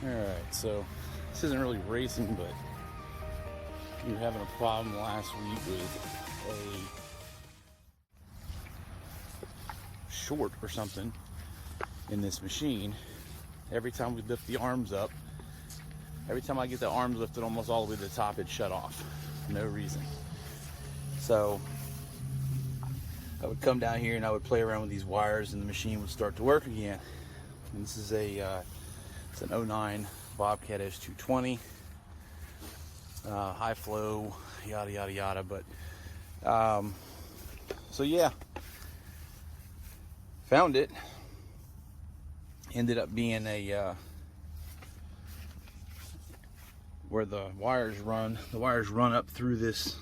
Alright, so this isn't really racing, but you were having a problem last week with a short or something in this machine. Every time we lift the arms up, every time I get the arms lifted almost all the way to the top, it shut off for no reason. So I would come down here and I would play around with these wires and the machine would start to work again. And this is it's an 09 Bobcat S220, high flow, yada yada yada. But so yeah, found it. Ended up being a where the wires run up through this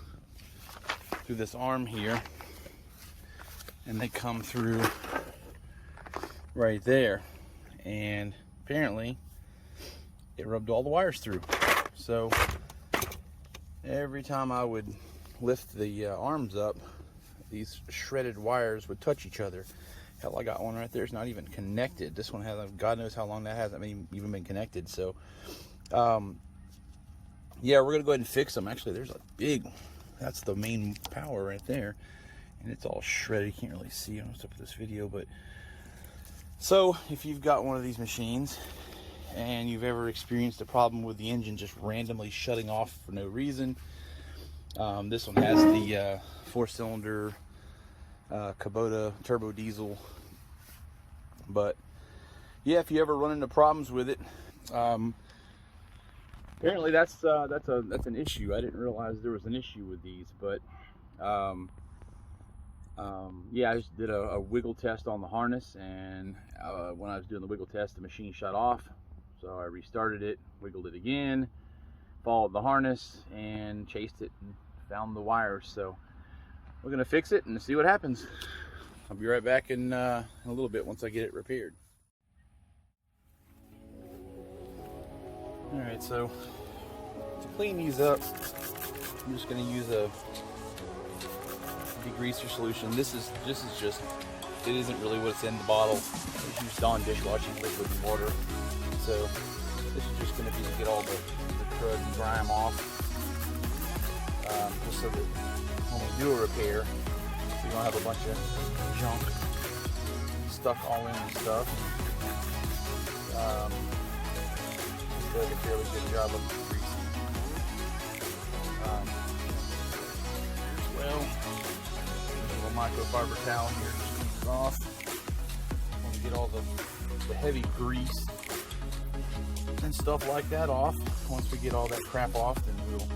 arm here, and they come through right there, and apparently it rubbed all the wires through. So every time I would lift the arms up, these shredded wires would touch each other. Hell, I got one right there. It's not even connected. This one has, God knows how long that hasn't even been connected. So yeah, we're gonna go ahead and fix them. Actually, there's a big, that's the main power right there, and it's all shredded. You can't really see on top of this video, but so if you've got one of these machines and you've ever experienced a problem with the engine just randomly shutting off for no reason, this one has the 4-cylinder Kubota turbo diesel. But yeah, if you ever run into problems with it, apparently that's an issue. I didn't realize there was an issue with these, but yeah, I just did a wiggle test on the harness, and when I was doing the wiggle test, the machine shut off. So I restarted it, wiggled it again, followed the harness, and chased it and found the wires. So we're gonna fix it and see what happens. I'll be right back in a little bit once I get it repaired. All right, so to clean these up, I'm just gonna use a degreaser solution. This is just, it isn't really what's in the bottle. It's used Dawn dishwashing liquid and water. So this is just gonna be to get all the crud and grime off, just so that when we do a repair, we don't have a bunch of junk stuck all in and stuff. Does a fairly good job of greasing. As well, there's a little microfiber towel here, just cleans it off. When we get all the heavy grease and stuff like that off, once we get all that crap off, then we'll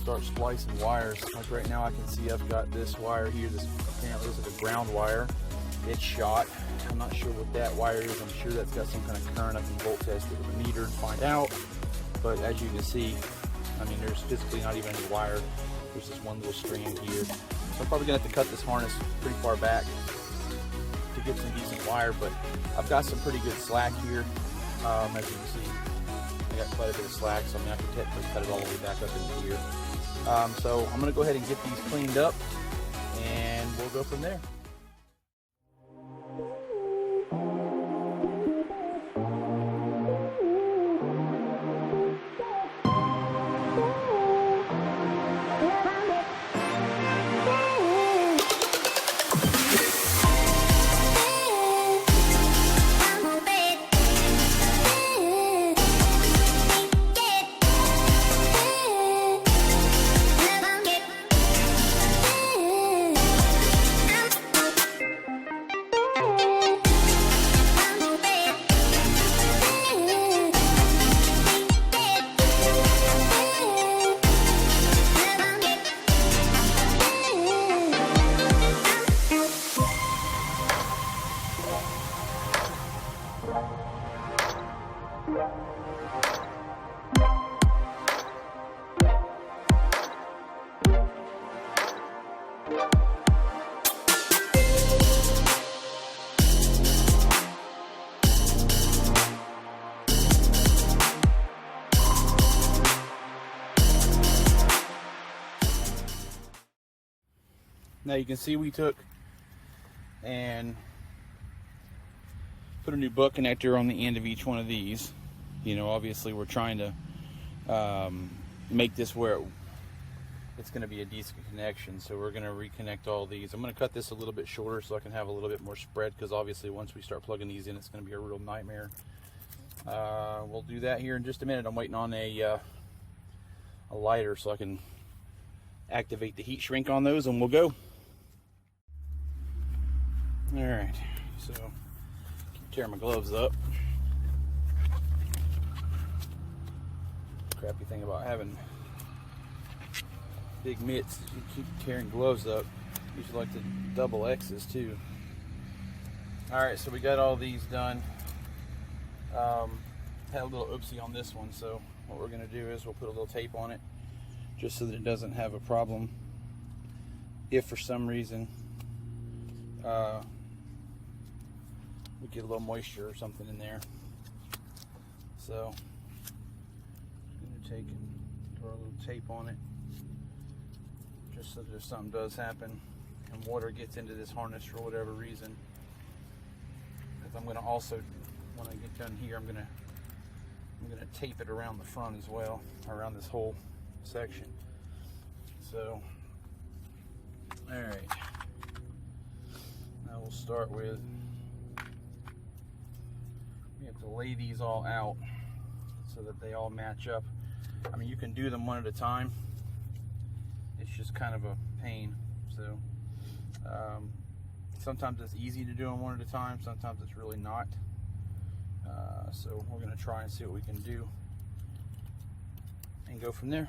start splicing wires. Like right now, I can see I've got this wire here. Apparently this is a ground wire. It's shot. I'm not sure what that wire is. I'm sure that's got some kind of current. I can volt test it with a meter and find out. But as you can see, I mean, there's physically not even any wire. There's this one little strand here. So I'm probably gonna have to cut this harness pretty far back to get some decent wire. But I've got some pretty good slack here. As you can see, I got quite a bit of slack, so I mean, I can technically cut it all the way back up in here. So I'm gonna go ahead and get these cleaned up, and we'll go from there. Now you can see we took and put a new butt connector on the end of each one of these. You know, obviously we're trying to make this where it's going to be a decent connection, so we're going to reconnect all these. I'm going to cut this a little bit shorter so I can have a little bit more spread, because obviously once we start plugging these in, it's going to be a real nightmare. We'll do that here in just a minute. I'm waiting on a lighter so I can activate the heat shrink on those, and we'll go. All right, so keep tearing my gloves up. Crappy thing about having big mitts, you keep tearing gloves up. Usually like the double X's too. All right, so we got all these done. Had a little oopsie on this one, so what we're gonna do is we'll put a little tape on it just so that it doesn't have a problem if for some reason we get a little moisture or something in there. So I'm gonna take and throw a little tape on it, just so that if something does happen and water gets into this harness for whatever reason. Because I'm gonna also, when I get done here, I'm gonna tape it around the front as well, around this whole section. So, all right. Now we'll start with, we have to lay these all out so that they all match up. I mean, you can do them one at a time. It's just kind of a pain. So sometimes it's easy to do them one at a time. Sometimes it's really not. So we're going to try and see what we can do and go from there.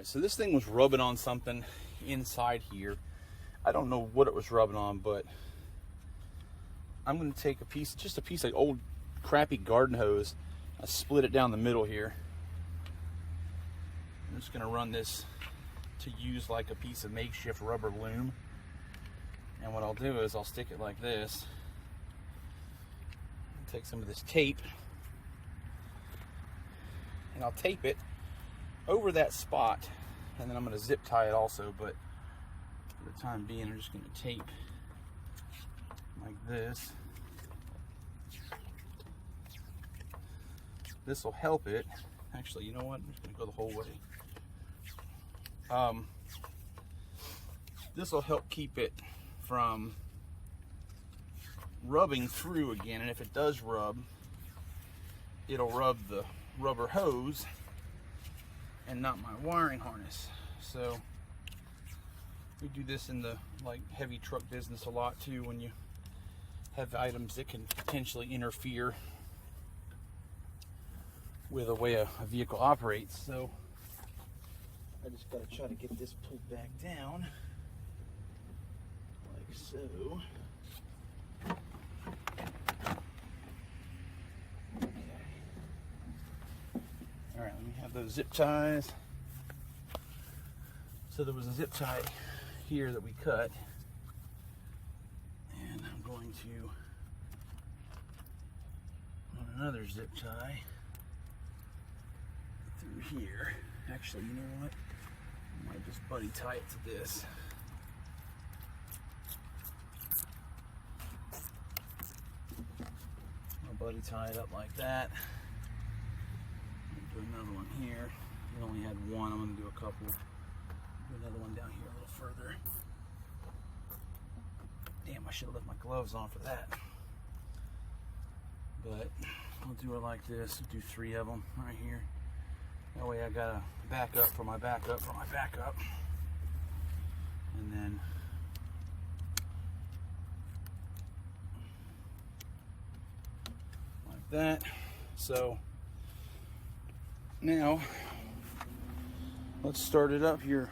So this thing was rubbing on something inside here. I don't know what it was rubbing on, but I'm going to take a piece, just a piece of old crappy garden hose. I split it down the middle here. I'm just going to run this to use like a piece of makeshift rubber loom. And what I'll do is I'll stick it like this. Take some of this tape and I'll tape it over that spot, and then I'm going to zip tie it also, but for the time being I'm just going to tape like this. This will help it. Actually, you know what? I'm just going to go the whole way. This will help keep it from rubbing through again, and if it does rub, it'll rub the rubber hose and not my wiring harness. So we do this in the like heavy truck business a lot too, when you have items that can potentially interfere with the way a vehicle operates. So I just gotta try to get this pulled back down like so. Alright, let me have those zip ties. So there was a zip tie here that we cut, and I'm going to run another zip tie through here. Actually, you know what? I might just buddy tie it to this. I'll buddy tie it up like that. Do another one here. We only had one. I'm going to do a couple. Do another one down here a little further. Damn, I should have left my gloves on for that. But I'll do it like this. I'll do 3 of them right here. That way I got a backup for my backup for my backup. And then like that. So now let's start it up here.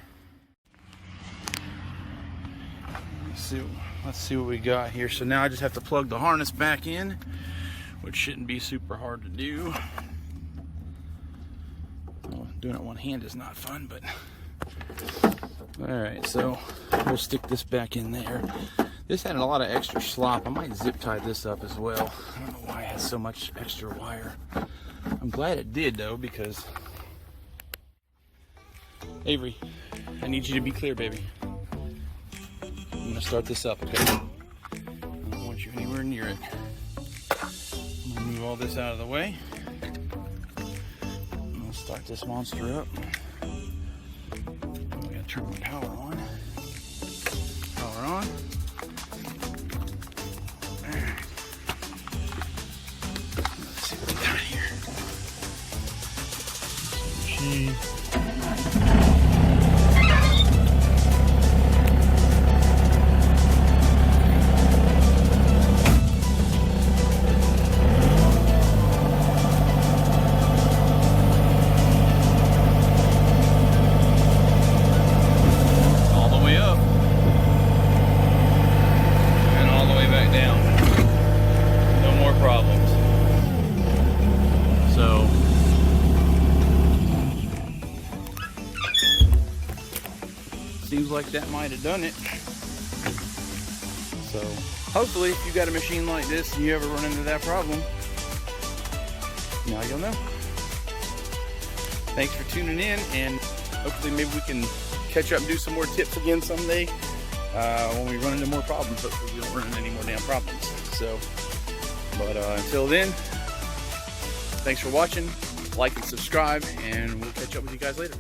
Let's see what we got here. So now I just have to plug the harness back in, which shouldn't be super hard to do. Well, doing it one hand is not fun, but alright, so we'll stick this back in there. This had a lot of extra slop. I might zip tie this up as well. I don't know why it has so much extra wire. I'm glad it did though, because Avery, I need you to be clear, baby. I'm gonna start this up, okay? I don't want you anywhere near it. I'm gonna move all this out of the way. I'm gonna start this monster up. I gotta turn my power on. Power on. Let's see what we got here. Machine. Seems like that might have done it. So hopefully if you got a machine like this and you ever run into that problem, now you'll know. Thanks for tuning in, and hopefully maybe we can catch up and do some more tips again someday when we run into more problems. Hopefully we don't run into any more damn problems. So, but until then, thanks for watching. Like and subscribe, and we'll catch up with you guys later.